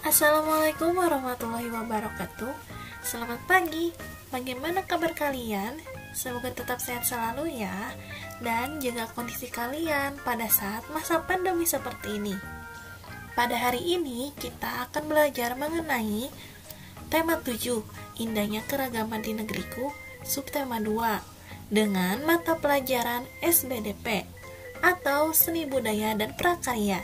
Assalamualaikum warahmatullahi wabarakatuh. Selamat pagi. Bagaimana kabar kalian? Semoga tetap sehat selalu ya. Dan jaga kondisi kalian pada saat masa pandemi seperti ini. Pada hari ini kita akan belajar mengenai tema 7, Indahnya Keragaman di Negeriku, subtema 2, dengan mata pelajaran SBDP atau Seni Budaya dan Prakarya.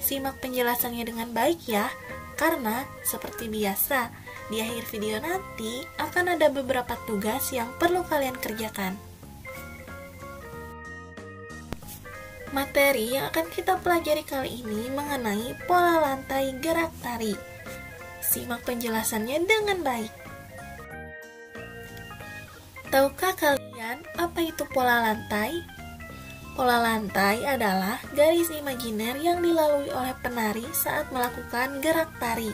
Simak penjelasannya dengan baik ya, karena seperti biasa, di akhir video nanti akan ada beberapa tugas yang perlu kalian kerjakan. Materi yang akan kita pelajari kali ini mengenai pola lantai gerak tari. Simak penjelasannya dengan baik. Tahukah kalian apa itu pola lantai? Pola lantai adalah garis imajiner yang dilalui oleh penari saat melakukan gerak tari.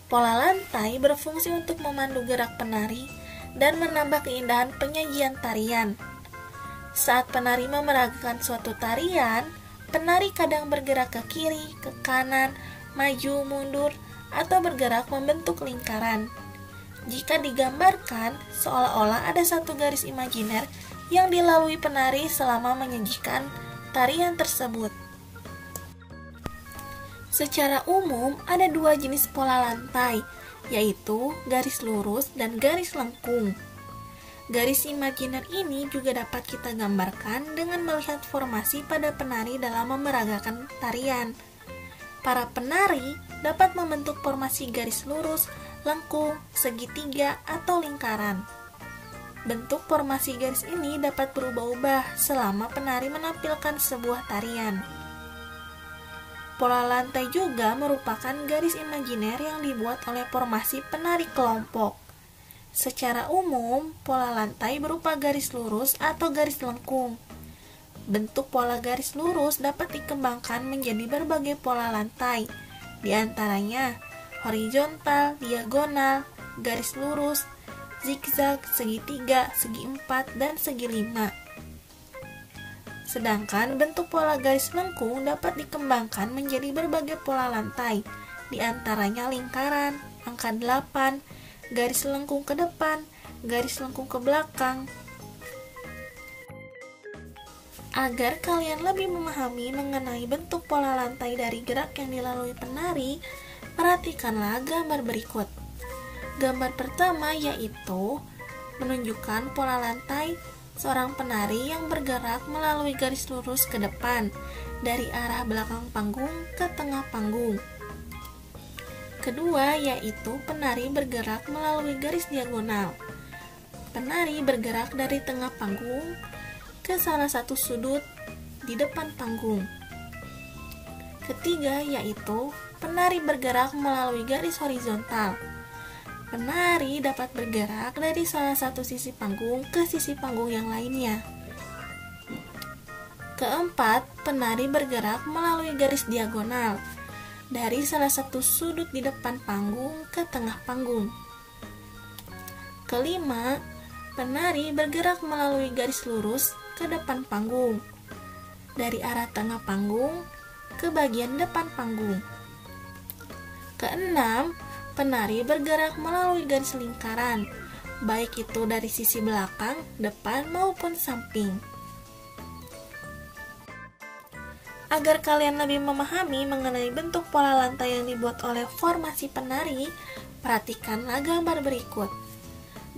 Pola lantai berfungsi untuk memandu gerak penari dan menambah keindahan penyajian tarian. Saat penari memeragakan suatu tarian, penari kadang bergerak ke kiri, ke kanan, maju, mundur, atau bergerak membentuk lingkaran. Jika digambarkan, seolah-olah ada satu garis imajiner yang dilalui penari selama menyajikan tarian tersebut. Secara umum, ada dua jenis pola lantai, yaitu garis lurus dan garis lengkung. Garis imajiner ini juga dapat kita gambarkan dengan melihat formasi pada penari dalam memeragakan tarian. Para penari dapat membentuk formasi garis lurus, lengkung, segitiga, atau lingkaran. Bentuk formasi garis ini dapat berubah-ubah selama penari menampilkan sebuah tarian. Pola lantai juga merupakan garis imajiner yang dibuat oleh formasi penari kelompok. Secara umum, pola lantai berupa garis lurus atau garis lengkung. Bentuk pola garis lurus dapat dikembangkan menjadi berbagai pola lantai, di antaranya horizontal, diagonal, garis lurus, zigzag, segitiga, segi empat, dan segi lima. Sedangkan bentuk pola garis lengkung dapat dikembangkan menjadi berbagai pola lantai, di antaranya lingkaran, angka 8, garis lengkung ke depan, garis lengkung ke belakang. Agar kalian lebih memahami mengenai bentuk pola lantai dari gerak yang dilalui penari, perhatikanlah gambar berikut. Gambar pertama yaitu menunjukkan pola lantai seorang penari yang bergerak melalui garis lurus ke depan dari arah belakang panggung ke tengah panggung. Kedua yaitu penari bergerak melalui garis diagonal. Penari bergerak dari tengah panggung ke salah satu sudut di depan panggung. Ketiga yaitu penari bergerak melalui garis horizontal. Penari dapat bergerak dari salah satu sisi panggung ke sisi panggung yang lainnya. Keempat, penari bergerak melalui garis diagonal dari salah satu sudut di depan panggung ke tengah panggung. Kelima, penari bergerak melalui garis lurus ke depan panggung dari arah tengah panggung ke bagian depan panggung. Keenam, penari bergerak melalui garis lingkaran, baik itu dari sisi belakang, depan, maupun samping. Agar kalian lebih memahami mengenai bentuk pola lantai yang dibuat oleh formasi penari, perhatikanlah gambar berikut.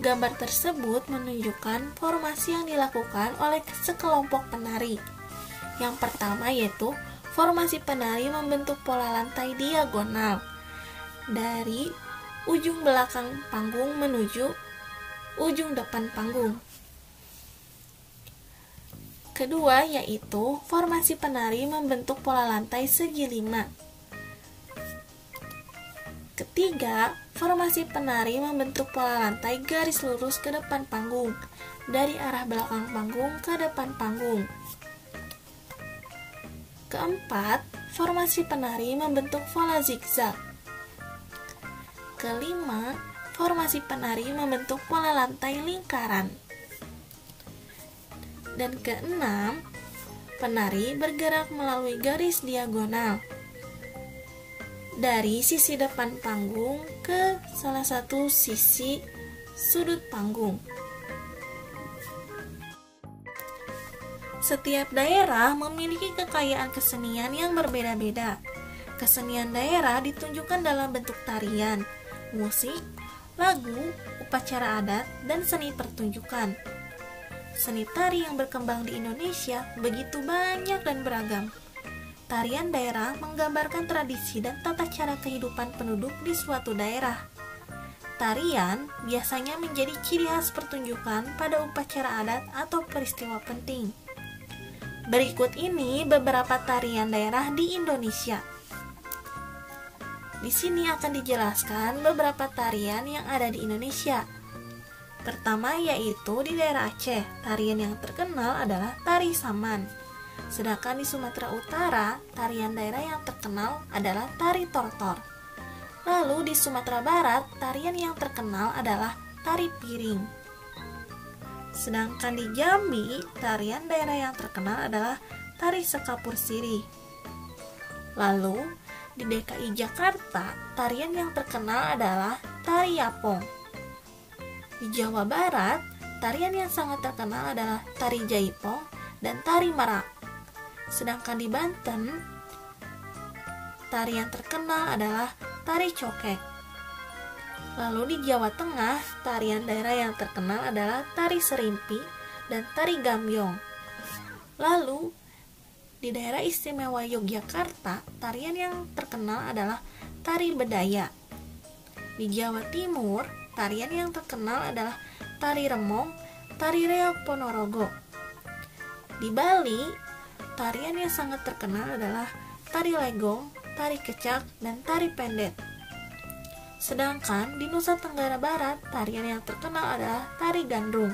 Gambar tersebut menunjukkan formasi yang dilakukan oleh sekelompok penari. Yang pertama yaitu formasi penari membentuk pola lantai diagonal dari ujung belakang panggung menuju ujung depan panggung. Kedua yaitu formasi penari membentuk pola lantai segi lima. Ketiga, formasi penari membentuk pola lantai garis lurus ke depan panggung dari arah belakang panggung ke depan panggung. Keempat, formasi penari membentuk pola zigzag. Kelima, formasi penari membentuk pola lantai lingkaran. Dan keenam, penari bergerak melalui garis diagonal. dari sisi depan panggung ke salah satu sisi sudut panggung. Setiap daerah memiliki kekayaan kesenian yang berbeda-beda. Kesenian daerah ditunjukkan dalam bentuk tarian, musik, lagu, upacara adat, dan seni pertunjukan. Seni tari yang berkembang di Indonesia begitu banyak dan beragam. Tarian daerah menggambarkan tradisi dan tata cara kehidupan penduduk di suatu daerah. Tarian biasanya menjadi ciri khas pertunjukan pada upacara adat atau peristiwa penting. Berikut ini beberapa tarian daerah di Indonesia. Di sini akan dijelaskan beberapa tarian yang ada di Indonesia. Pertama yaitu di daerah Aceh, tarian yang terkenal adalah tari Saman. Sedangkan di Sumatera Utara, tarian daerah yang terkenal adalah tari Tortor. Lalu di Sumatera Barat, tarian yang terkenal adalah tari Piring. Sedangkan di Jambi, tarian daerah yang terkenal adalah tari Sekapur Sirih. Lalu di DKI Jakarta, tarian yang terkenal adalah tari Yapong. Di Jawa Barat, tarian yang sangat terkenal adalah tari Jaipong dan tari Merak. Sedangkan di Banten, tari yang terkenal adalah tari Cokek. Lalu di Jawa Tengah, tarian daerah yang terkenal adalah tari Serimpi dan tari Gambyong. Lalu di daerah istimewa Yogyakarta, tarian yang terkenal adalah tari Bedaya. Di Jawa Timur, tarian yang terkenal adalah tari Remong, tari Reog Ponorogo. Di Bali, tarian yang sangat terkenal adalah tari Legong, tari Kecak, dan tari Pendet. Sedangkan di Nusa Tenggara Barat, tarian yang terkenal adalah tari Gandrung.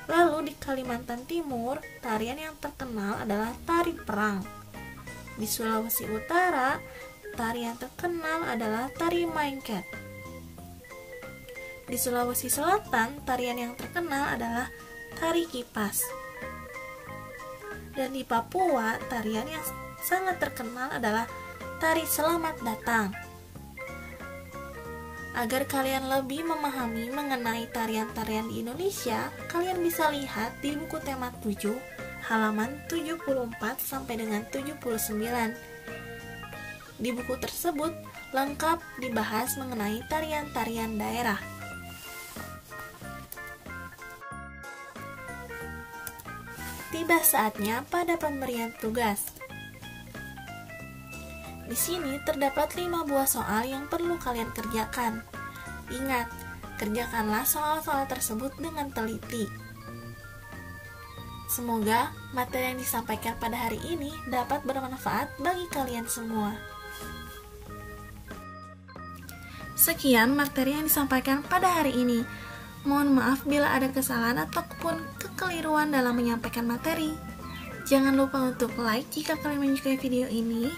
Lalu di Kalimantan Timur, tarian yang terkenal adalah tari Perang. Di Sulawesi Utara, tarian terkenal adalah tari Maengket. Di Sulawesi Selatan, tarian yang terkenal adalah tari Kipas. Dan di Papua, tarian yang sangat terkenal adalah tari Selamat Datang. Agar kalian lebih memahami mengenai tarian-tarian di Indonesia, kalian bisa lihat di buku tema 7, halaman 74 sampai dengan 79. Di buku tersebut lengkap dibahas mengenai tarian-tarian daerah. Tiba saatnya pada pemberian tugas. Di sini terdapat 5 buah soal yang perlu kalian kerjakan. Ingat, kerjakanlah soal-soal tersebut dengan teliti. Semoga materi yang disampaikan pada hari ini dapat bermanfaat bagi kalian semua. Sekian materi yang disampaikan pada hari ini. Mohon maaf bila ada kesalahan ataupun kekeliruan dalam menyampaikan materi. Jangan lupa untuk like jika kalian menyukai video ini,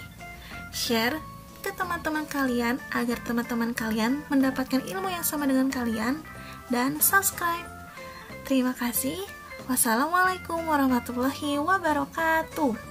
share ke teman-teman kalian agar teman-teman kalian mendapatkan ilmu yang sama dengan kalian, dan subscribe. Terima kasih. Wassalamualaikum warahmatullahi wabarakatuh.